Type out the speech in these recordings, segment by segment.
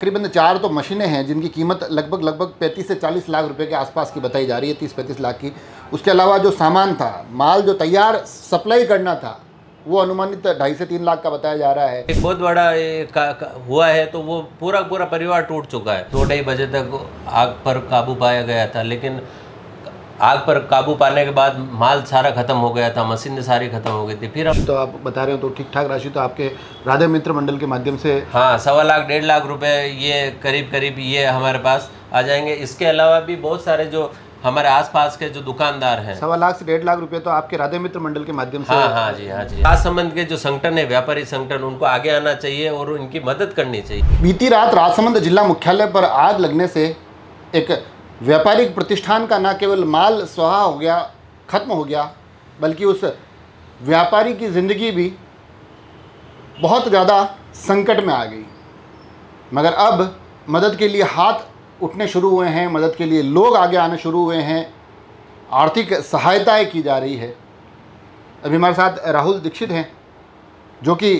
तकरीबन 4 तो मशीनें हैं जिनकी कीमत लगभग 35 से 40 लाख रुपए के आसपास की बताई जा रही है, 30-35 लाख की। उसके अलावा जो सामान था, माल जो तैयार सप्लाई करना था, वो अनुमानित 2.5 से 3 लाख का बताया जा रहा है। एक बहुत बड़ा हुआ है, तो वो पूरा परिवार टूट चुका है। 2-2:30 बजे तक आग पर काबू पाया गया था, लेकिन आग पर काबू पाने के बाद माल सारा ख़त्म हो गया था, मशीनें सारी ख़त्म हो गई थी। फिर हम तो आप बता रहे हो तो ठीक ठाक राशि तो आपके राधे मित्र मंडल के माध्यम से, हाँ, 1.25 लाख 1.5 लाख रुपए ये करीब ये हमारे पास आ जाएंगे। इसके अलावा भी बहुत सारे जो हमारे आसपास के जो दुकानदार हैं, 1.25 लाख से 1.5 लाख रुपए तो आपके राधे मित्र मंडल के माध्यम से। हाँ जी। राजसमंद के जो संगठन है, व्यापारी संगठन, उनको आगे आना चाहिए और उनकी मदद करनी चाहिए। बीती रात राजसमंद जिला मुख्यालय पर आग लगने से एक व्यापारिक प्रतिष्ठान का न केवल माल स्वाहा हो गया, खत्म हो गया, बल्कि उस व्यापारी की ज़िंदगी भी बहुत ज़्यादा संकट में आ गई। मगर अब मदद के लिए हाथ उठने शुरू हुए हैं, मदद के लिए लोग आगे आने शुरू हुए हैं, आर्थिक सहायताएं की जा रही है। अभी हमारे साथ राहुल दीक्षित हैं, जो कि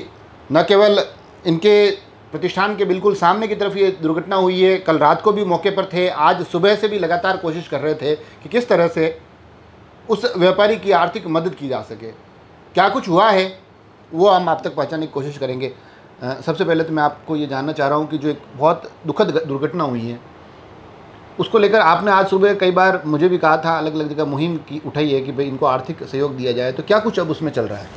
न केवल इनके प्रतिष्ठान के बिल्कुल सामने की तरफ ये दुर्घटना हुई है, कल रात को भी मौके पर थे, आज सुबह से भी लगातार कोशिश कर रहे थे कि किस तरह से उस व्यापारी की आर्थिक मदद की जा सके। क्या कुछ हुआ है वो हम आप तक पहुंचाने की कोशिश करेंगे। सबसे पहले तो मैं आपको ये जानना चाह रहा हूँ कि जो एक बहुत दुखद दुर्घटना हुई है, उसको लेकर आपने आज सुबह कई बार मुझे भी कहा था, अलग अलग जगह मुहिम की उठाई है कि भाई इनको आर्थिक सहयोग दिया जाए, तो क्या कुछ अब उसमें चल रहा है?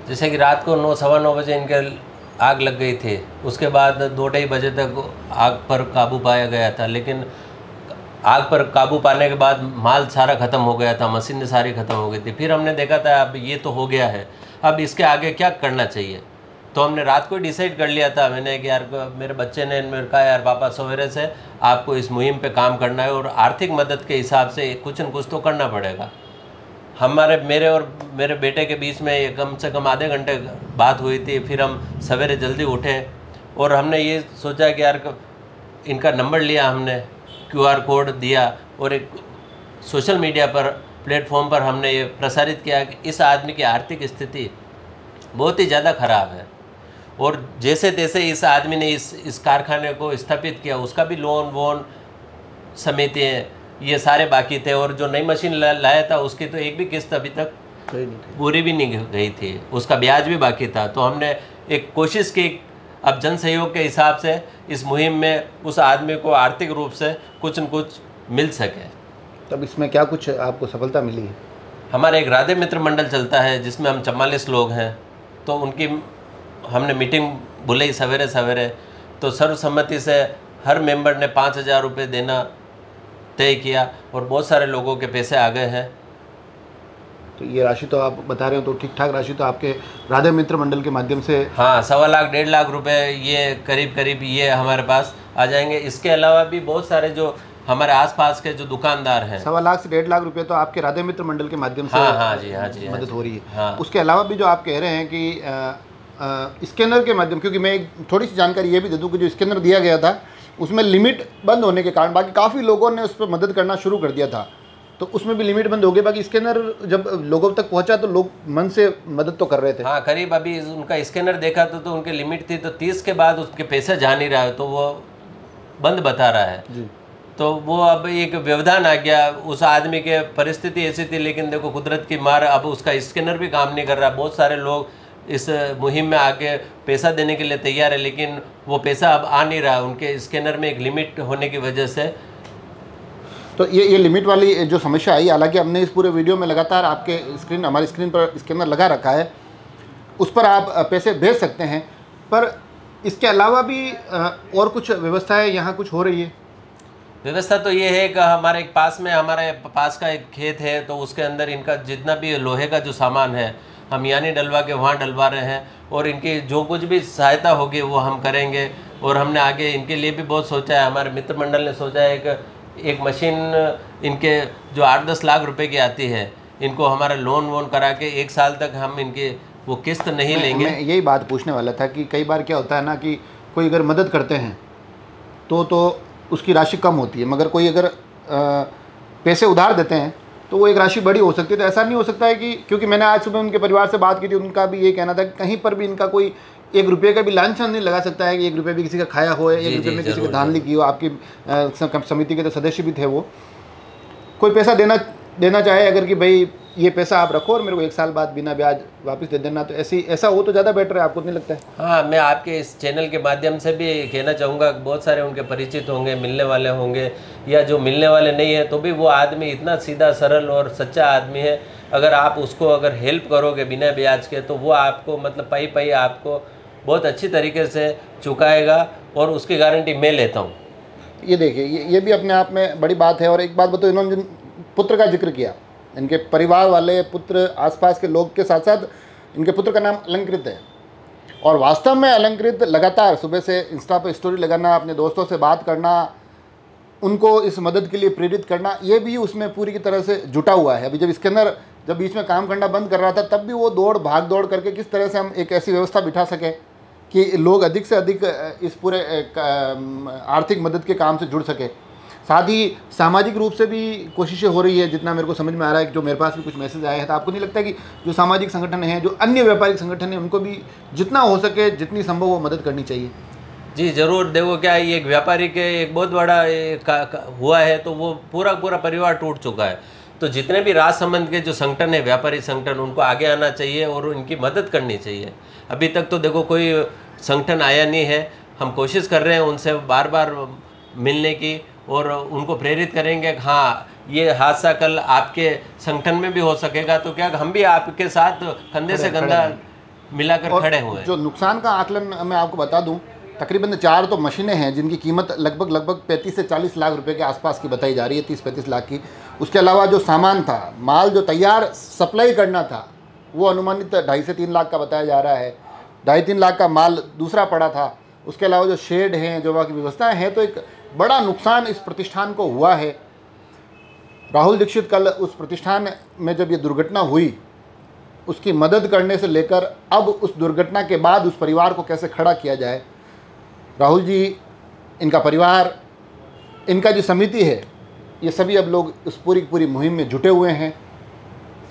जैसे कि रात को 9-9:15 बजे इनके आग लग गई थी, उसके बाद 2-2:30 बजे तक आग पर काबू पाया गया था, लेकिन आग पर काबू पाने के बाद माल सारा ख़त्म हो गया था, मशीनें सारी ख़त्म हो गई थी। फिर हमने देखा था अब ये तो हो गया है, अब इसके आगे क्या करना चाहिए। तो हमने रात को डिसाइड कर लिया था, मैंने कि यार, मेरे बच्चे ने मेरे कहा, यार पापा, सवेरे से आपको इस मुहिम पे काम करना है और आर्थिक मदद के हिसाब से कुछ न कुछ तो करना पड़ेगा। मेरे और मेरे बेटे के बीच में ये कम से कम आधे घंटे बात हुई थी। फिर हम सवेरे जल्दी उठे और हमने ये सोचा कि यार, इनका नंबर लिया, हमने QR कोड दिया और एक सोशल मीडिया पर प्लेटफॉर्म पर हमने ये प्रसारित किया कि इस आदमी की आर्थिक स्थिति बहुत ही ज़्यादा ख़राब है और जैसे तैसे इस आदमी ने इस कारखाने को स्थापित किया, उसका भी लोन समितियाँ ये सारे बाकी थे और जो नई मशीन लाया था उसकी तो एक भी किस्त अभी तक पूरी भी नहीं गई थी, उसका ब्याज भी बाकी था। तो हमने एक कोशिश की अब जन सहयोग के हिसाब से इस मुहिम में उस आदमी को आर्थिक रूप से कुछ न कुछ मिल सके। तब इसमें क्या कुछ आपको सफलता मिली है? हमारा एक राधे मित्र मंडल चलता है जिसमें हम 44 लोग हैं, तो उनकी हमने मीटिंग बुलाई सवेरे, तो सर्वसम्मति से हर मेंबर ने 5,000 रुपये देना तय किया और बहुत सारे लोगों के पैसे आ गए हैं। तो ये राशि तो आप बता रहे हो तो ठीक ठाक राशि तो आपके राधे मित्र मंडल के माध्यम से, हाँ, 1.25 लाख 1.5 लाख रुपए ये करीब ये हमारे पास आ जाएंगे। इसके अलावा भी बहुत सारे जो हमारे आसपास के जो दुकानदार हैं, 1.25 लाख से 1.5 लाख रुपए तो आपके राधे मित्र मंडल के माध्यम से हाँ जी मदद हो रही है। हाँ। उसके अलावा भी जो आप कह रहे हैं कि स्कैनर के माध्यम, क्योंकि मैं एक थोड़ी सी जानकारी ये भी दे दूँ कि जो स्कैनर दिया गया था उसमें लिमिट बंद होने के कारण बाकी काफ़ी लोगों ने उस पर मदद करना शुरू कर दिया था, तो उसमें भी लिमिट बंद हो गई। बाकी स्कैनर जब लोगों तक पहुंचा तो लोग मन से मदद तो कर रहे थे। हाँ, करीब अभी उनका स्कैनर देखा तो उनकी लिमिट थी, तो 30 के बाद उसके पैसे जा नहीं रहा है, तो वो बंद बता रहा है जी। तो वो अब एक व्यवधान आ गया। उस आदमी के परिस्थिति ऐसी थी, लेकिन देखो कुदरत की मार, अब उसका स्कैनर भी काम नहीं कर रहा। बहुत सारे लोग इस मुहिम में आके पैसा देने के लिए तैयार है, लेकिन वो पैसा अब आ नहीं रहा, उनके स्कैनर में एक लिमिट होने की वजह से। तो ये लिमिट वाली जो समस्या आई, हालांकि हमने इस पूरे वीडियो में लगातार आपके हमारी स्क्रीन पर स्कैनर लगा रखा है, उस पर आप पैसे भेज सकते हैं, पर इसके अलावा भी और कुछ व्यवस्थाएं यहाँ कुछ हो रही है? व्यवस्था तो ये है कि हमारे पास का एक खेत है, तो उसके अंदर इनका जितना भी लोहे का जो सामान है हम यानी डलवा के वहाँ डलवा रहे हैं और इनकी जो कुछ भी सहायता होगी वो हम करेंगे। और हमने आगे इनके लिए भी बहुत सोचा है, हमारे मित्र मंडल ने सोचा है कि एक मशीन इनके जो 8-10 लाख रुपए की आती है, इनको हमारा लोन करा के 1 साल तक हम इनके वो किस्त नहीं लेंगे। मैं यही बात पूछने वाला था कि कई बार क्या होता है ना कि कोई अगर मदद करते हैं तो उसकी राशि कम होती है, मगर कोई अगर पैसे उधार देते हैं तो वो एक राशि बड़ी हो सकती है। तो ऐसा नहीं हो सकता है कि, क्योंकि मैंने आज सुबह उनके परिवार से बात की थी, उनका भी ये कहना था कि कहीं पर भी इनका कोई एक रुपये का भी लांछन नहीं लगा सकता है कि एक रुपये भी किसी का खाया हो, एक रुपये में किसी की धांधली की हो। आपकी समिति के तो सदस्य भी थे वो। कोई पैसा देना चाहे अगर कि भाई ये पैसा आप रखो और मेरे को 1 साल बाद बिना ब्याज वापस दे देना, तो ऐसा हो तो ज़्यादा बेटर है, आपको नहीं लगता है? हाँ, मैं आपके इस चैनल के माध्यम से भी कहना चाहूँगा, बहुत सारे उनके परिचित होंगे, मिलने वाले होंगे, या जो मिलने वाले नहीं है तो भी वो आदमी इतना सीधा सरल और सच्चा आदमी है। अगर आप उसको अगर हेल्प करोगे बिना ब्याज के, तो वो आपको मतलब पाई पाई आपको बहुत अच्छी तरीके से चुकाएगा, और उसकी गारंटी मैं लेता हूँ। ये देखिए, ये भी अपने आप में बड़ी बात है। और एक बात बताओ, इन्होंने जिन पुत्र का जिक्र किया, इनके परिवार वाले, पुत्र, आसपास के लोग के साथ साथ इनके पुत्र का नाम अलंकृत है। और वास्तव में अलंकृत लगातार सुबह से इंस्टा पर स्टोरी लगाना, अपने दोस्तों से बात करना, उनको इस मदद के लिए प्रेरित करना, ये भी उसमें पूरी की तरह से जुटा हुआ है। अभी जब इसके अंदर जब बीच में काम करना बंद कर रहा था, तब भी वो भाग दौड़ करके किस तरह से हम एक ऐसी व्यवस्था बिठा सकें कि लोग अधिक से अधिक इस पूरे आर्थिक मदद के काम से जुड़ सके। साथ ही सामाजिक रूप से भी कोशिशें हो रही है, जितना मेरे को समझ में आ रहा है, जो मेरे पास भी कुछ मैसेज आए हैं। तो आपको नहीं लगता कि जो सामाजिक संगठन हैं, जो अन्य व्यापारिक संगठन हैं, उनको भी जितना हो सके, जितनी संभव हो मदद करनी चाहिए? जी ज़रूर। देखो क्या है, एक व्यापारी के एक बहुत बड़ा हुआ है तो वो पूरा परिवार टूट चुका है। तो जितने भी राजसमंद के जो संगठन है, व्यापारी संगठन, उनको आगे आना चाहिए और उनकी मदद करनी चाहिए। अभी तक तो देखो कोई संगठन आया नहीं है। हम कोशिश कर रहे हैं उनसे बार बार मिलने की, और उनको प्रेरित करेंगे कि हाँ, ये हादसा कल आपके संगठन में भी हो सकेगा, तो क्या हम भी आपके साथ कंधे से कंधा मिलाकर खड़े हुए हैं। जो नुकसान का आकलन मैं आपको बता दूं, तकरीबन 4 तो मशीनें हैं जिनकी कीमत लगभग 35 से 40 लाख रुपए के आसपास की बताई जा रही है, 30-35 लाख की। उसके अलावा जो सामान था, माल जो तैयार सप्लाई करना था, वो अनुमानित 2.5 से 3 लाख का बताया जा रहा है। 2.5-3 लाख का माल दूसरा पड़ा था। उसके अलावा जो शेड हैं, जो वहाँ की व्यवस्थाएँ हैं, तो एक बड़ा नुकसान इस प्रतिष्ठान को हुआ है। राहुल दीक्षित कल उस प्रतिष्ठान में जब ये दुर्घटना हुई, उसकी मदद करने से लेकर अब उस दुर्घटना के बाद उस परिवार को कैसे खड़ा किया जाए, राहुल जी, इनका परिवार, इनका जो समिति है, ये सभी अब लोग उस पूरी मुहिम में जुटे हुए हैं।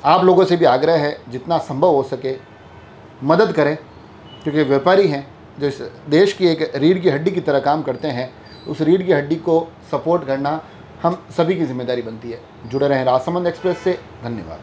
आप लोगों से भी आग्रह है, जितना संभव हो सके मदद करें, क्योंकि व्यापारी हैं जो इस देश की एक रीढ़ की हड्डी की तरह काम करते हैं। उस रीढ़ की हड्डी को सपोर्ट करना हम सभी की जिम्मेदारी बनती है। जुड़े रहें राजसमंद एक्सप्रेस से। धन्यवाद।